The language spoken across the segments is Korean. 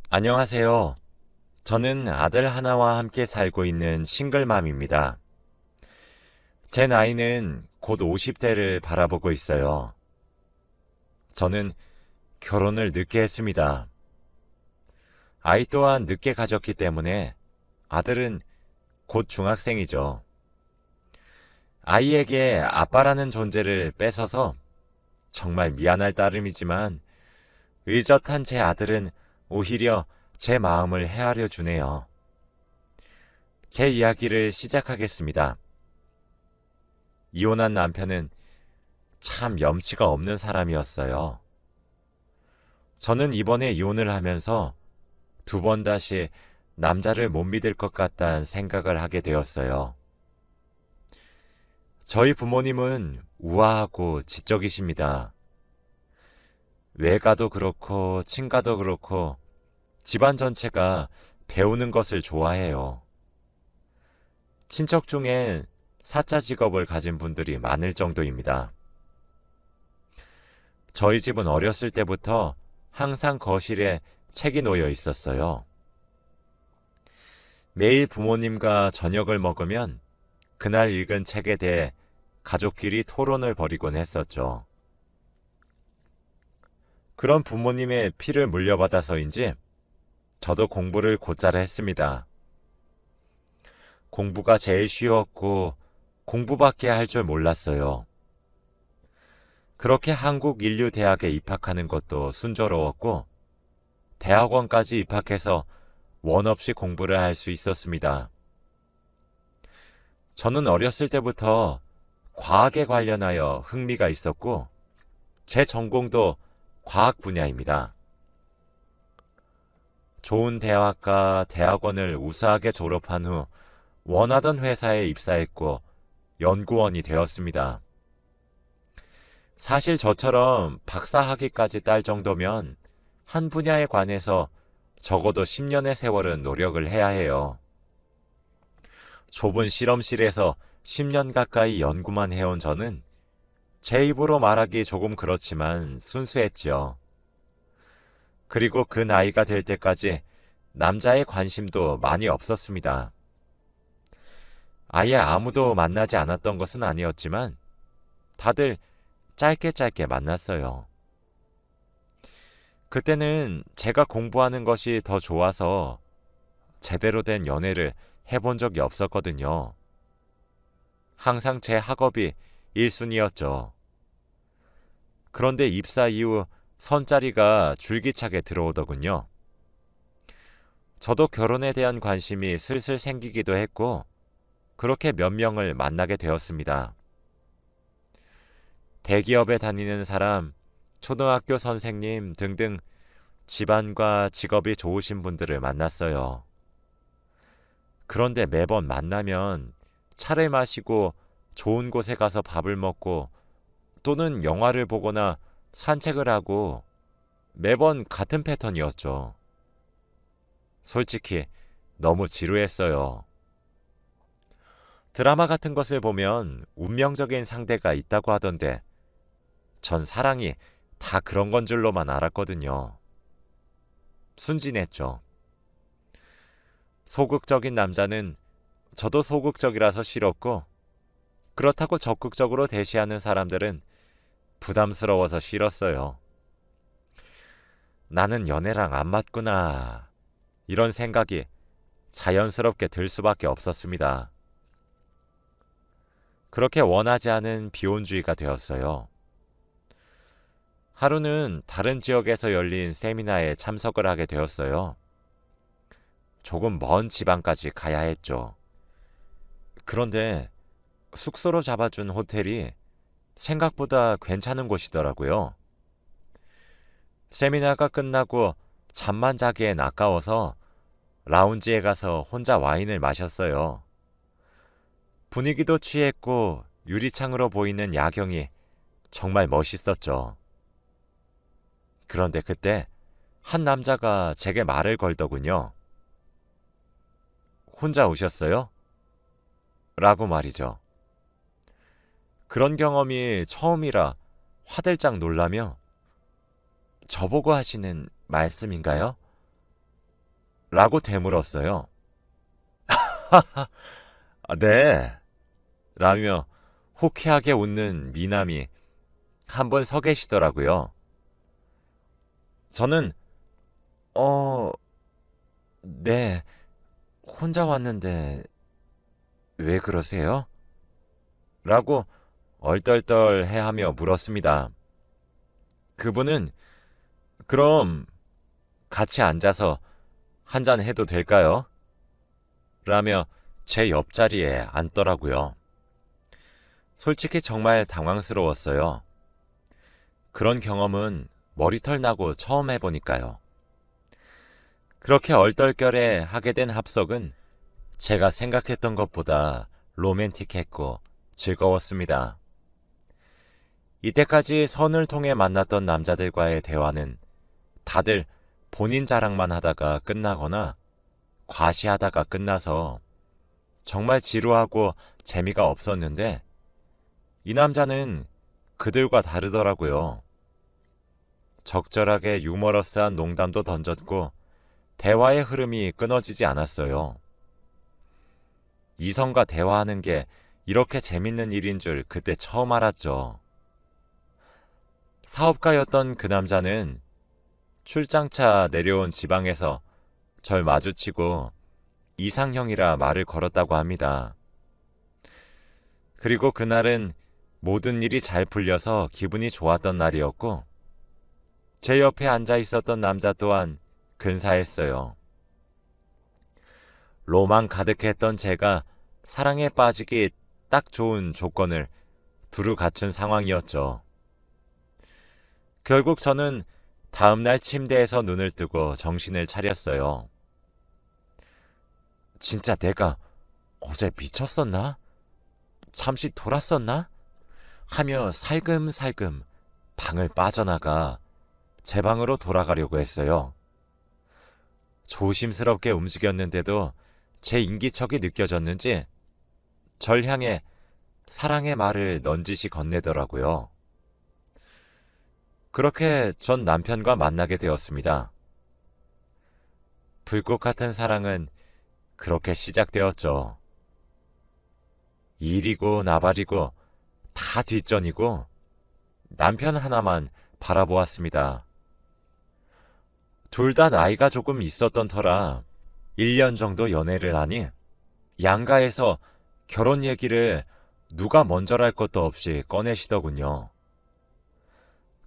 안녕하세요. 저는 아들 하나와 함께 살고 있는 싱글맘입니다. 제 나이는 곧 50대를 바라보고 있어요. 저는 결혼을 늦게 했습니다. 아이 또한 늦게 가졌기 때문에 아들은 곧 중학생이죠. 아이에게 아빠라는 존재를 뺏어서 정말 미안할 따름이지만 의젓한 제 아들은 오히려 제 마음을 헤아려 주네요. 제 이야기를 시작하겠습니다. 이혼한 남편은 참 염치가 없는 사람이었어요. 저는 이번에 이혼을 하면서 두 번 다시 남자를 못 믿을 것 같다는 생각을 하게 되었어요. 저희 부모님은 우아하고 지적이십니다. 외가도 그렇고 친가도 그렇고 집안 전체가 배우는 것을 좋아해요. 친척 중엔 사자 직업을 가진 분들이 많을 정도입니다. 저희 집은 어렸을 때부터 항상 거실에 책이 놓여 있었어요. 매일 부모님과 저녁을 먹으면 그날 읽은 책에 대해 가족끼리 토론을 벌이곤 했었죠. 그런 부모님의 피를 물려받아서인지 저도 공부를 곧잘 했습니다. 공부가 제일 쉬웠고 공부밖에 할 줄 몰랐어요. 그렇게 한국인류대학에 입학하는 것도 순조로웠고 대학원까지 입학해서 원 없이 공부를 할 수 있었습니다. 저는 어렸을 때부터 과학에 관련하여 흥미가 있었고 제 전공도 과학 분야입니다. 좋은 대학과 대학원을 우수하게 졸업한 후 원하던 회사에 입사했고 연구원이 되었습니다. 사실 저처럼 박사학위까지 딸 정도면 한 분야에 관해서 적어도 10년의 세월은 노력을 해야 해요. 좁은 실험실에서 10년 가까이 연구만 해온 저는 제 입으로 말하기 조금 그렇지만 순수했지요. 그리고 그 나이가 될 때까지 남자의 관심도 많이 없었습니다. 아예 아무도 만나지 않았던 것은 아니었지만 다들 짧게 만났어요. 그때는 제가 공부하는 것이 더 좋아서 제대로 된 연애를 해본 적이 없었거든요. 항상 제 학업이 1순위였죠. 그런데 입사 이후 선자리가 줄기차게 들어오더군요. 저도 결혼에 대한 관심이 슬슬 생기기도 했고 그렇게 몇 명을 만나게 되었습니다. 대기업에 다니는 사람, 초등학교 선생님 등등 집안과 직업이 좋으신 분들을 만났어요. 그런데 매번 만나면 차를 마시고 좋은 곳에 가서 밥을 먹고 또는 영화를 보거나 산책을 하고 매번 같은 패턴이었죠. 솔직히 너무 지루했어요. 드라마 같은 것을 보면 운명적인 상대가 있다고 하던데 전 사랑이 다 그런 건 줄로만 알았거든요. 순진했죠. 소극적인 남자는 저도 소극적이라서 싫었고 그렇다고 적극적으로 대시하는 사람들은 부담스러워서 싫었어요. 나는 연애랑 안 맞구나. 이런 생각이 자연스럽게 들 수밖에 없었습니다. 그렇게 원하지 않은 비혼주의가 되었어요. 하루는 다른 지역에서 열린 세미나에 참석을 하게 되었어요. 조금 먼 지방까지 가야 했죠. 그런데 숙소로 잡아준 호텔이 생각보다 괜찮은 곳이더라고요. 세미나가 끝나고 잠만 자기엔 아까워서 라운지에 가서 혼자 와인을 마셨어요. 분위기도 취했고 유리창으로 보이는 야경이 정말 멋있었죠. 그런데 그때 한 남자가 제게 말을 걸더군요. 혼자 오셨어요? 라고 말이죠. 그런 경험이 처음이라 화들짝 놀라며 저보고 하시는 말씀인가요? 라고 되물었어요. 네. 라며 호쾌하게 웃는 미남이 한 분 서 계시더라고요. 저는 네, 혼자 왔는데 왜 그러세요? 라고 얼떨떨해하며 물었습니다. 그분은 그럼 같이 앉아서 한잔 해도 될까요? 라며 제 옆자리에 앉더라고요. 솔직히 정말 당황스러웠어요. 그런 경험은 머리털 나고 처음 해보니까요. 그렇게 얼떨결에 하게 된 합석은 제가 생각했던 것보다 로맨틱했고 즐거웠습니다. 이때까지 선을 통해 만났던 남자들과의 대화는 다들 본인 자랑만 하다가 끝나거나 과시하다가 끝나서 정말 지루하고 재미가 없었는데 이 남자는 그들과 다르더라고요. 적절하게 유머러스한 농담도 던졌고 대화의 흐름이 끊어지지 않았어요. 이성과 대화하는 게 이렇게 재밌는 일인 줄 그때 처음 알았죠. 사업가였던 그 남자는 출장차 내려온 지방에서 절 마주치고 이상형이라 말을 걸었다고 합니다. 그리고 그날은 모든 일이 잘 풀려서 기분이 좋았던 날이었고 제 옆에 앉아 있었던 남자 또한 근사했어요. 로망 가득했던 제가 사랑에 빠지기 딱 좋은 조건을 두루 갖춘 상황이었죠. 결국 저는 다음날 침대에서 눈을 뜨고 정신을 차렸어요. 진짜 내가 어제 미쳤었나? 잠시 돌았었나? 하며 살금살금 방을 빠져나가 제 방으로 돌아가려고 했어요. 조심스럽게 움직였는데도 제 인기척이 느껴졌는지 절 향해 사랑의 말을 넌지시 건네더라고요. 그렇게 전 남편과 만나게 되었습니다. 불꽃 같은 사랑은 그렇게 시작되었죠. 일이고 나발이고 다 뒷전이고 남편 하나만 바라보았습니다. 둘 다 나이가 조금 있었던 터라 1년 정도 연애를 하니 양가에서 결혼 얘기를 누가 먼저랄 것도 없이 꺼내시더군요.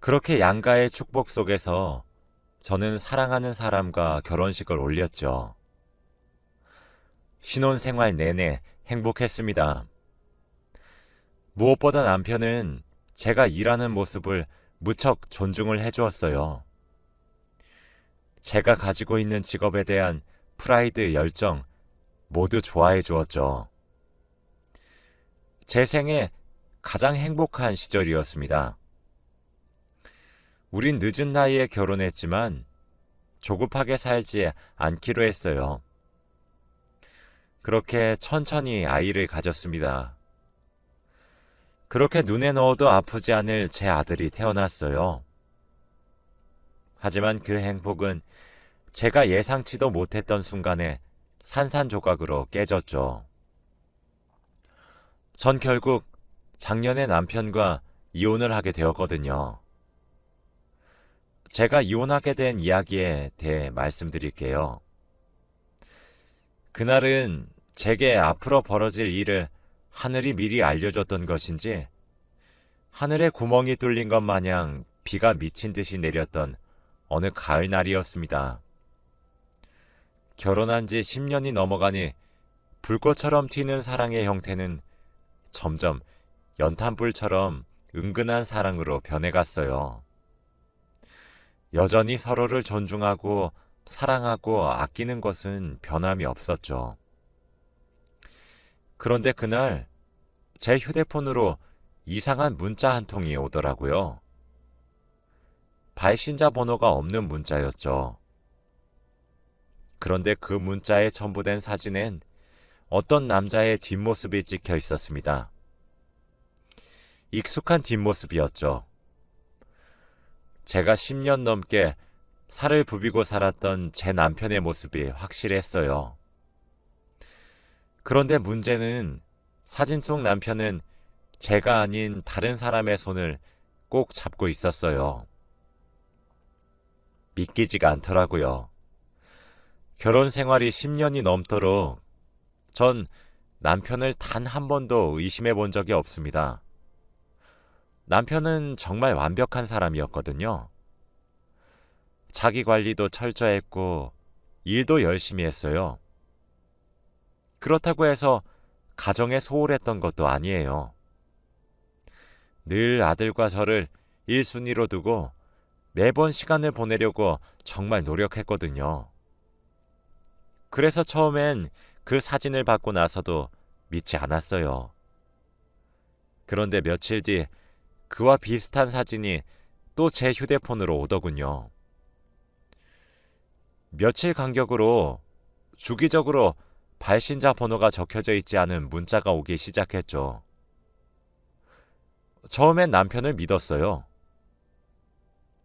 그렇게 양가의 축복 속에서 저는 사랑하는 사람과 결혼식을 올렸죠. 신혼생활 내내 행복했습니다. 무엇보다 남편은 제가 일하는 모습을 무척 존중을 해주었어요. 제가 가지고 있는 직업에 대한 프라이드, 열정 모두 좋아해 주었죠. 제 생애 가장 행복한 시절이었습니다. 우린 늦은 나이에 결혼했지만 조급하게 살지 않기로 했어요. 그렇게 천천히 아이를 가졌습니다. 그렇게 눈에 넣어도 아프지 않을 제 아들이 태어났어요. 하지만 그 행복은 제가 예상치도 못했던 순간에 산산조각으로 깨졌죠. 전 결국 작년에 남편과 이혼을 하게 되었거든요. 제가 이혼하게 된 이야기에 대해 말씀드릴게요. 그날은 제게 앞으로 벌어질 일을 하늘이 미리 알려줬던 것인지 하늘에 구멍이 뚫린 것 마냥 비가 미친 듯이 내렸던 어느 가을 날이었습니다. 결혼한 지 10년이 넘어가니 불꽃처럼 튀는 사랑의 형태는 점점 연탄불처럼 은근한 사랑으로 변해갔어요. 여전히 서로를 존중하고 사랑하고 아끼는 것은 변함이 없었죠. 그런데 그날 제 휴대폰으로 이상한 문자 한 통이 오더라고요. 발신자 번호가 없는 문자였죠. 그런데 그 문자에 첨부된 사진엔 어떤 남자의 뒷모습이 찍혀 있었습니다. 익숙한 뒷모습이었죠. 제가 10년 넘게 살을 부비고 살았던 제 남편의 모습이 확실했어요. 그런데 문제는 사진 속 남편은 제가 아닌 다른 사람의 손을 꼭 잡고 있었어요. 믿기지가 않더라고요. 결혼 생활이 10년이 넘도록 전 남편을 단 한 번도 의심해 본 적이 없습니다. 남편은 정말 완벽한 사람이었거든요. 자기 관리도 철저했고 일도 열심히 했어요. 그렇다고 해서 가정에 소홀했던 것도 아니에요. 늘 아들과 저를 1순위로 두고 매번 시간을 보내려고 정말 노력했거든요. 그래서 처음엔 그 사진을 받고 나서도 믿지 않았어요. 그런데 며칠 뒤 그와 비슷한 사진이 또 제 휴대폰으로 오더군요. 며칠 간격으로 주기적으로 발신자 번호가 적혀져 있지 않은 문자가 오기 시작했죠. 처음엔 남편을 믿었어요.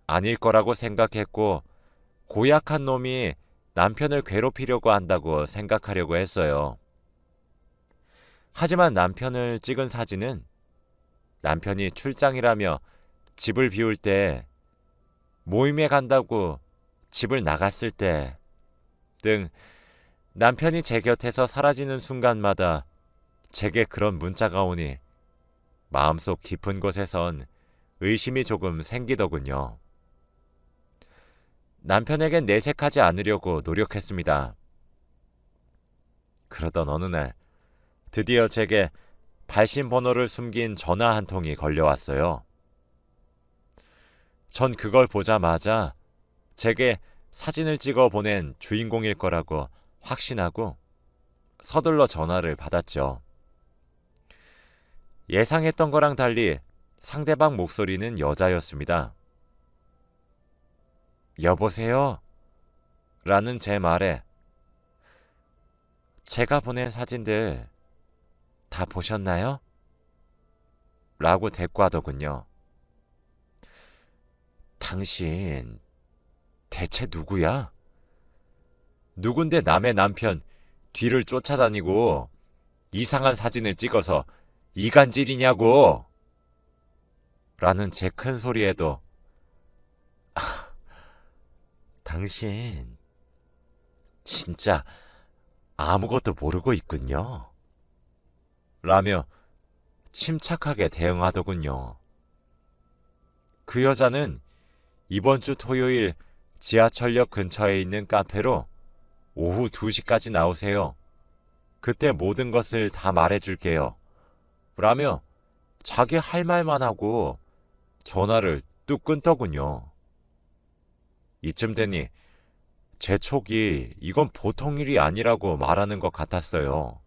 아닐 거라고 생각했고 고약한 놈이 남편을 괴롭히려고 한다고 생각하려고 했어요. 하지만 남편을 찍은 사진은 남편이 출장이라며 집을 비울 때, 모임에 간다고 집을 나갔을 때 등 남편이 제 곁에서 사라지는 순간마다 제게 그런 문자가 오니 마음속 깊은 곳에선 의심이 조금 생기더군요. 남편에겐 내색하지 않으려고 노력했습니다. 그러던 어느 날 드디어 제게 발신 번호를 숨긴 전화 한 통이 걸려왔어요. 전 그걸 보자마자 제게 사진을 찍어 보낸 주인공일 거라고 확신하고 서둘러 전화를 받았죠. 예상했던 거랑 달리 상대방 목소리는 여자였습니다. 여보세요? 라는 제 말에 제가 보낸 사진들 다 보셨나요? 라고 대꾸하더군요. 당신 대체 누구야? 누군데 남의 남편 뒤를 쫓아다니고 이상한 사진을 찍어서 이간질이냐고! 라는 제 큰 소리에도 당신 진짜 아무것도 모르고 있군요. 라며 침착하게 대응하더군요. 그 여자는 이번 주 토요일 지하철역 근처에 있는 카페로 오후 2시까지 나오세요. 그때 모든 것을 다 말해줄게요. 라며 자기 할 말만 하고 전화를 뚝 끊더군요. 이쯤 되니 제 촉이 이건 보통 일이 아니라고 말하는 것 같았어요.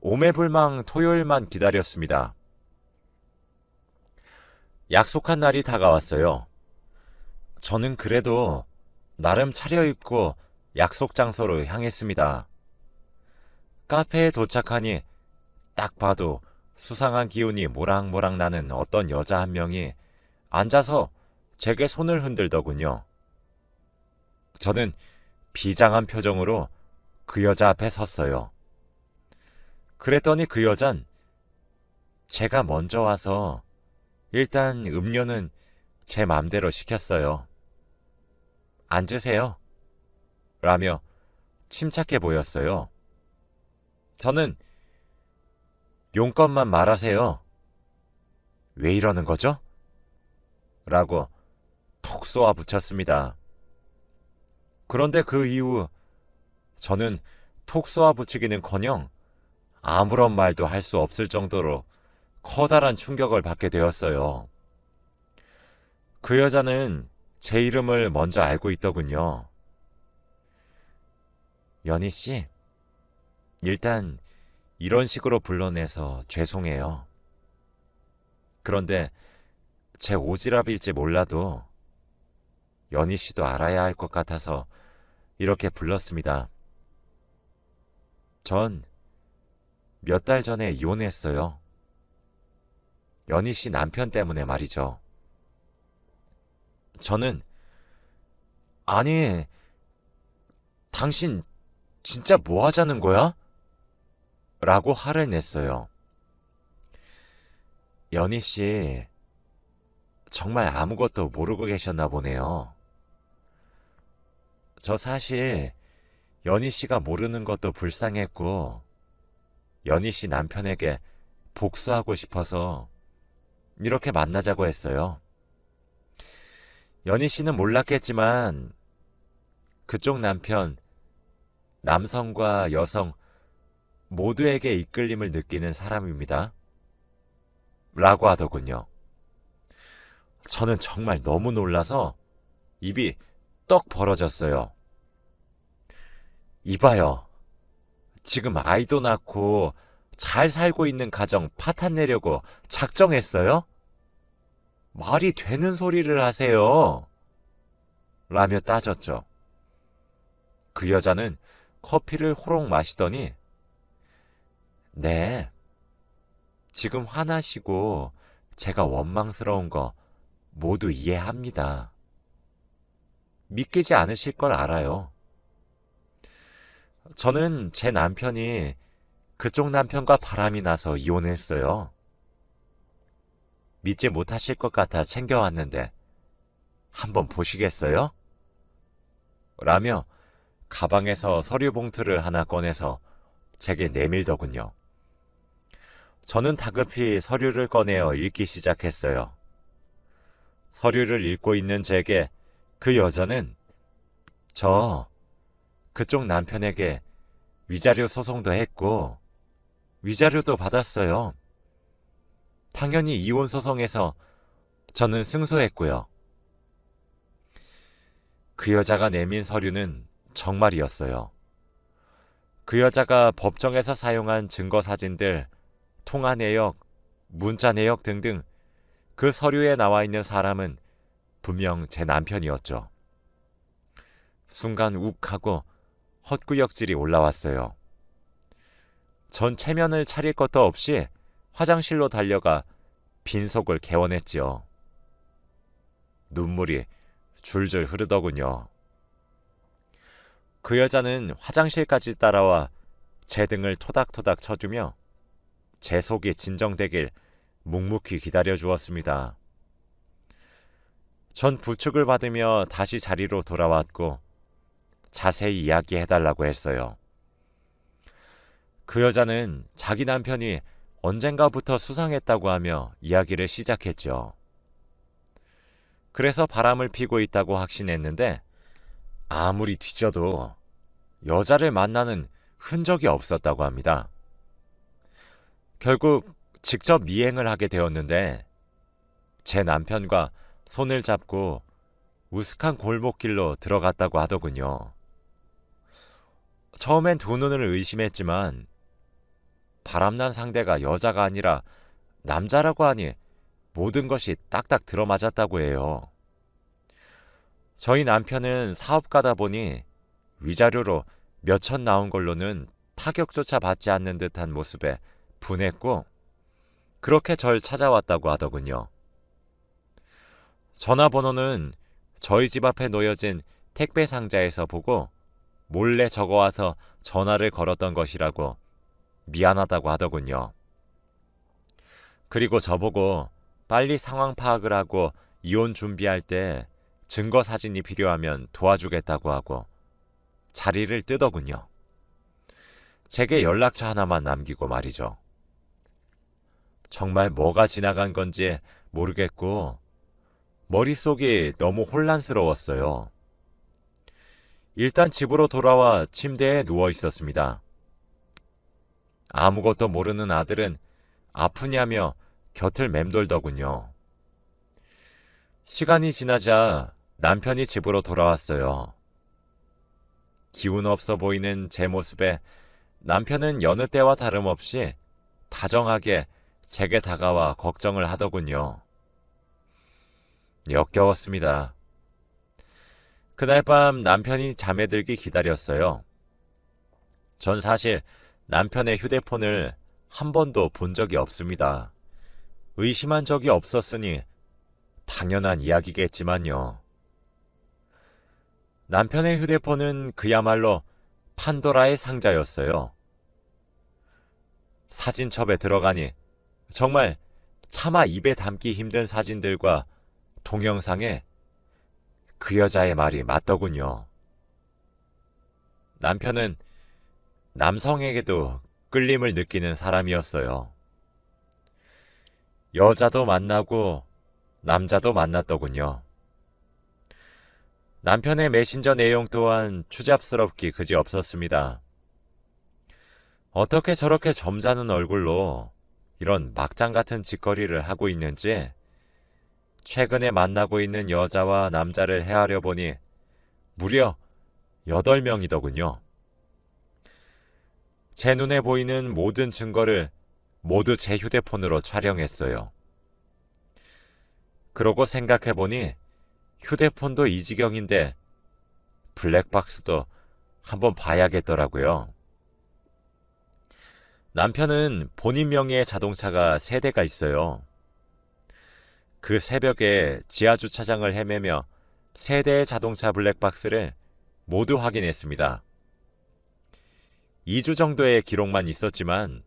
오매불망 토요일만 기다렸습니다. 약속한 날이 다가왔어요. 저는 그래도 나름 차려입고 약속 장소로 향했습니다. 카페에 도착하니 딱 봐도 수상한 기운이 모락모락 나는 어떤 여자 한 명이 앉아서 제게 손을 흔들더군요. 저는 비장한 표정으로 그 여자 앞에 섰어요. 그랬더니 그 여잔 제가 먼저 와서 일단 음료는 제 맘대로 시켰어요. 앉으세요. 라며 침착해 보였어요. 저는 용건만 말하세요. 왜 이러는 거죠? 라고 톡 쏘아 붙였습니다. 그런데 그 이후 저는 톡 쏘아 붙이기는커녕 아무런 말도 할 수 없을 정도로 커다란 충격을 받게 되었어요. 그 여자는 제 이름을 먼저 알고 있더군요. 연희 씨, 일단 이런 식으로 불러내서 죄송해요. 그런데 제 오지랖일지 몰라도 연희 씨도 알아야 할 것 같아서 이렇게 불렀습니다. 전 몇 달 전에 이혼했어요. 연희 씨 남편 때문에 말이죠. 저는 아니, 당신 진짜 뭐 하자는 거야? 라고 화를 냈어요. 연희 씨, 정말 아무것도 모르고 계셨나 보네요. 저 사실 연희 씨가 모르는 것도 불쌍했고, 연희 씨 남편에게 복수하고 싶어서 이렇게 만나자고 했어요. 연희 씨는 몰랐겠지만, 그쪽 남편, 남성과 여성 모두에게 이끌림을 느끼는 사람입니다. 라고 하더군요. 저는 정말 너무 놀라서 입이 떡 벌어졌어요. 이봐요. 지금 아이도 낳고 잘 살고 있는 가정 파탄 내려고 작정했어요? 말이 되는 소리를 하세요. 라며 따졌죠. 그 여자는 커피를 호롱 마시더니 네, 지금 화나시고 제가 원망스러운 거 모두 이해합니다. 믿기지 않으실 걸 알아요. 저는 제 남편이 그쪽 남편과 바람이 나서 이혼했어요. 믿지 못하실 것 같아 챙겨왔는데 한번 보시겠어요? 라며 가방에서 서류 봉투를 하나 꺼내서 제게 내밀더군요. 저는 다급히 서류를 꺼내어 읽기 시작했어요. 서류를 읽고 있는 제게 그 여자는 저 그쪽 남편에게 위자료 소송도 했고 위자료도 받았어요. 당연히 이혼 소송에서 저는 승소했고요. 그 여자가 내민 서류는 정말이었어요. 그 여자가 법정에서 사용한 증거 사진들, 통화 내역, 문자 내역 등등 그 서류에 나와 있는 사람은 분명 제 남편이었죠. 순간 욱하고 헛구역질이 올라왔어요. 전 체면을 차릴 것도 없이 화장실로 달려가 빈속을 개원했지요. 눈물이 줄줄 흐르더군요. 그 여자는 화장실까지 따라와 제 등을 토닥토닥 쳐주며 제 속이 진정되길 묵묵히 기다려 주었습니다. 전 부축을 받으며 다시 자리로 돌아왔고 자세히 이야기해달라고 했어요. 그 여자는 자기 남편이 언젠가부터 수상했다고 하며 이야기를 시작했죠. 그래서 바람을 피고 있다고 확신했는데 아무리 뒤져도 여자를 만나는 흔적이 없었다고 합니다. 결국 직접 미행을 하게 되었는데 제 남편과 손을 잡고 우스한 골목길로 들어갔다고 하더군요. 처음엔 두 눈을 의심했지만 바람난 상대가 여자가 아니라 남자라고 하니 모든 것이 딱딱 들어맞았다고 해요. 저희 남편은 사업가다 보니 위자료로 몇천 나온 걸로는 타격조차 받지 않는 듯한 모습에 분했고 그렇게 절 찾아왔다고 하더군요. 전화번호는 저희 집 앞에 놓여진 택배 상자에서 보고 몰래 적어와서 전화를 걸었던 것이라고 미안하다고 하더군요. 그리고 저보고 빨리 상황 파악을 하고 이혼 준비할 때 증거 사진이 필요하면 도와주겠다고 하고 자리를 뜨더군요. 제게 연락처 하나만 남기고 말이죠. 정말 뭐가 지나간 건지 모르겠고 머릿속이 너무 혼란스러웠어요. 일단 집으로 돌아와 침대에 누워 있었습니다. 아무것도 모르는 아들은 아프냐며 곁을 맴돌더군요. 시간이 지나자 남편이 집으로 돌아왔어요. 기운 없어 보이는 제 모습에 남편은 여느 때와 다름없이 다정하게 제게 다가와 걱정을 하더군요. 역겨웠습니다. 그날 밤 남편이 잠에 들기 기다렸어요. 전 사실 남편의 휴대폰을 한 번도 본 적이 없습니다. 의심한 적이 없었으니 당연한 이야기겠지만요. 남편의 휴대폰은 그야말로 판도라의 상자였어요. 사진첩에 들어가니 정말 차마 입에 담기 힘든 사진들과 동영상에 그 여자의 말이 맞더군요. 남편은 남성에게도 끌림을 느끼는 사람이었어요. 여자도 만나고 남자도 만났더군요. 남편의 메신저 내용 또한 추잡스럽기 그지없었습니다. 어떻게 저렇게 점잖은 얼굴로 이런 막장 같은 짓거리를 하고 있는지 최근에 만나고 있는 여자와 남자를 헤아려 보니 무려 8명이더군요. 제 눈에 보이는 모든 증거를 모두 제 휴대폰으로 촬영했어요. 그러고 생각해보니 휴대폰도 이 지경인데 블랙박스도 한번 봐야겠더라고요. 남편은 본인 명의의 자동차가 3대가 있어요. 그 새벽에 지하주차장을 헤매며 3대의 자동차 블랙박스를 모두 확인했습니다. 2주 정도의 기록만 있었지만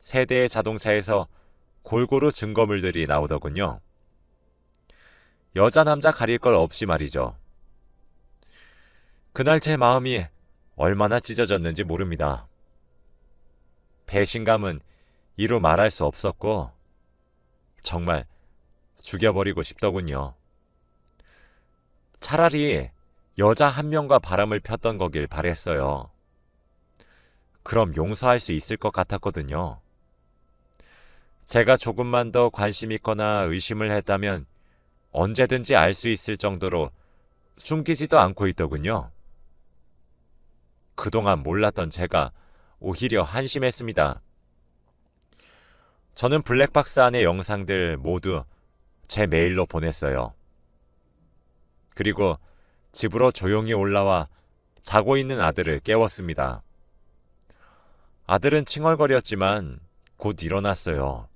3대의 자동차에서 골고루 증거물들이 나오더군요. 여자 남자 가릴 걸 없이 말이죠. 그날 제 마음이 얼마나 찢어졌는지 모릅니다. 배신감은 이루 말할 수 없었고 정말 죽여버리고 싶더군요. 차라리 여자 한 명과 바람을 폈던 거길 바랬어요. 그럼 용서할 수 있을 것 같았거든요. 제가 조금만 더 관심 있거나 의심을 했다면 언제든지 알 수 있을 정도로 숨기지도 않고 있더군요. 그동안 몰랐던 제가 오히려 한심했습니다. 저는 블랙박스 안의 영상들 모두 제 메일로 보냈어요. 그리고 집으로 조용히 올라와 자고 있는 아들을 깨웠습니다. 아들은 칭얼거렸지만 곧 일어났어요.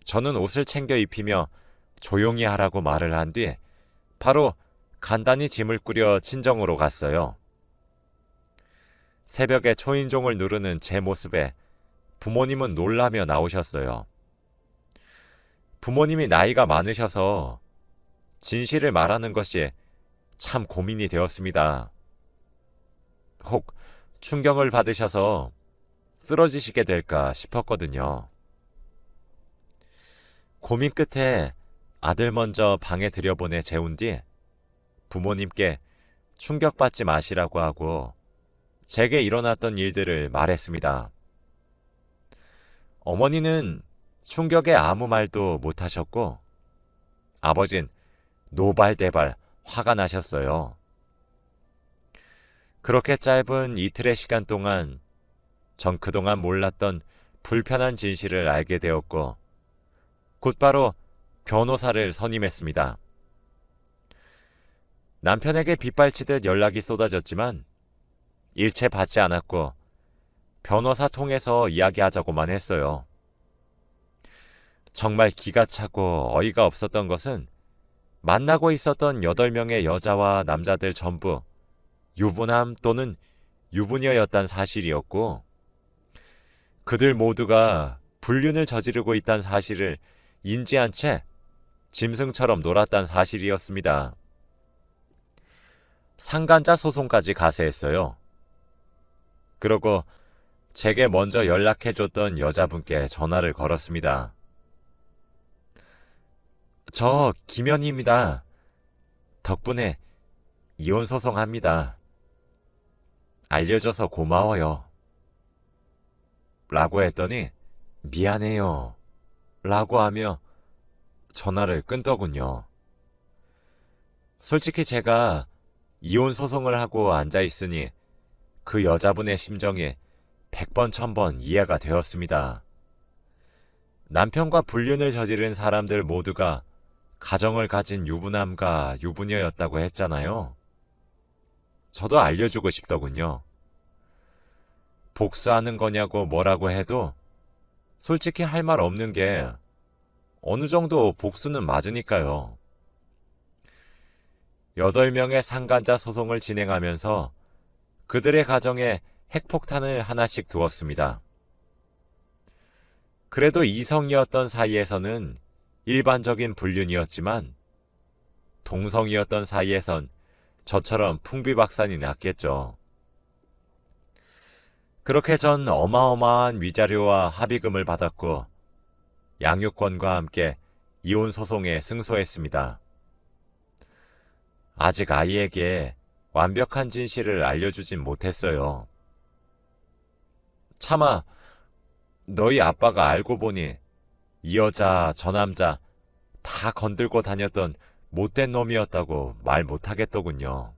저는 옷을 챙겨 입히며 조용히 하라고 말을 한 뒤 바로 간단히 짐을 꾸려 친정으로 갔어요. 새벽에 초인종을 누르는 제 모습에 부모님은 놀라며 나오셨어요. 부모님이 나이가 많으셔서 진실을 말하는 것이 참 고민이 되었습니다. 혹 충격을 받으셔서 쓰러지시게 될까 싶었거든요. 고민 끝에 아들 먼저 방에 들여보내 재운 뒤 부모님께 충격받지 마시라고 하고 제게 일어났던 일들을 말했습니다. 어머니는 충격에 아무 말도 못하셨고 아버진 노발대발 화가 나셨어요. 그렇게 짧은 이틀의 시간 동안 전 그동안 몰랐던 불편한 진실을 알게 되었고 곧바로 변호사를 선임했습니다. 남편에게 빗발치듯 연락이 쏟아졌지만 일체 받지 않았고 변호사 통해서 이야기하자고만 했어요. 정말 기가 차고 어이가 없었던 것은 만나고 있었던 8명의 여자와 남자들 전부 유부남 또는 유부녀였단 사실이었고 그들 모두가 불륜을 저지르고 있다는 사실을 인지한 채 짐승처럼 놀았단 사실이었습니다. 상간자 소송까지 가세했어요. 그러고 제게 먼저 연락해줬던 여자분께 전화를 걸었습니다. 저 김현희입니다. 덕분에 이혼 소송합니다. 알려줘서 고마워요. 라고 했더니 미안해요. 라고 하며 전화를 끊더군요. 솔직히 제가 이혼 소송을 하고 앉아 있으니 그 여자분의 심정이 100번 1000번 이해가 되었습니다. 남편과 불륜을 저지른 사람들 모두가 가정을 가진 유부남과 유부녀였다고 했잖아요. 저도 알려주고 싶더군요. 복수하는 거냐고 뭐라고 해도 솔직히 할 말 없는 게 어느 정도 복수는 맞으니까요. 8명의 상간자 소송을 진행하면서 그들의 가정에 핵폭탄을 하나씩 두었습니다. 그래도 이성이었던 사이에서는 일반적인 불륜이었지만 동성이었던 사이에선 저처럼 풍비박산이 났겠죠. 그렇게 전 어마어마한 위자료와 합의금을 받았고 양육권과 함께 이혼 소송에 승소했습니다. 아직 아이에게 완벽한 진실을 알려주진 못했어요. 차마 너희 아빠가 알고 보니 이 여자, 저 남자 다 건들고 다녔던 못된 놈이었다고 말 못하겠더군요.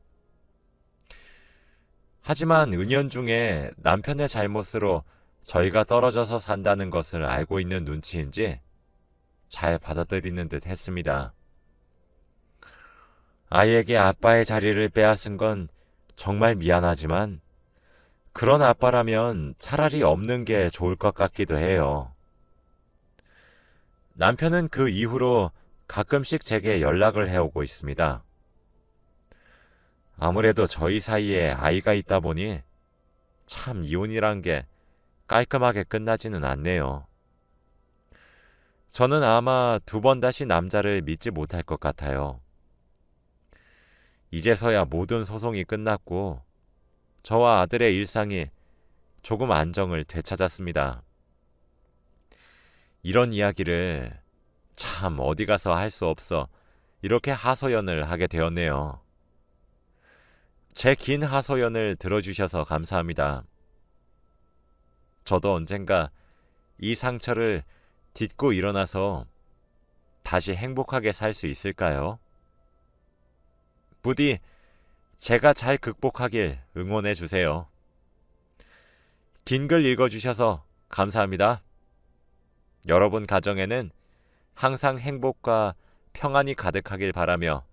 하지만 은연중에 남편의 잘못으로 저희가 떨어져서 산다는 것을 알고 있는 눈치인지 잘 받아들이는 듯 했습니다. 아이에게 아빠의 자리를 빼앗은 건 정말 미안하지만 그런 아빠라면 차라리 없는 게 좋을 것 같기도 해요. 남편은 그 이후로 가끔씩 제게 연락을 해오고 있습니다. 아무래도 저희 사이에 아이가 있다 보니 참 이혼이란 게 깔끔하게 끝나지는 않네요. 저는 아마 2번 다시 남자를 믿지 못할 것 같아요. 이제서야 모든 소송이 끝났고 저와 아들의 일상이 조금 안정을 되찾았습니다. 이런 이야기를 참 어디 가서 할 수 없어 이렇게 하소연을 하게 되었네요. 제 긴 하소연을 들어주셔서 감사합니다. 저도 언젠가 이 상처를 딛고 일어나서 다시 행복하게 살 수 있을까요? 부디 제가 잘 극복하길 응원해 주세요. 긴 글 읽어주셔서 감사합니다. 여러분 가정에는 항상 행복과 평안이 가득하길 바라며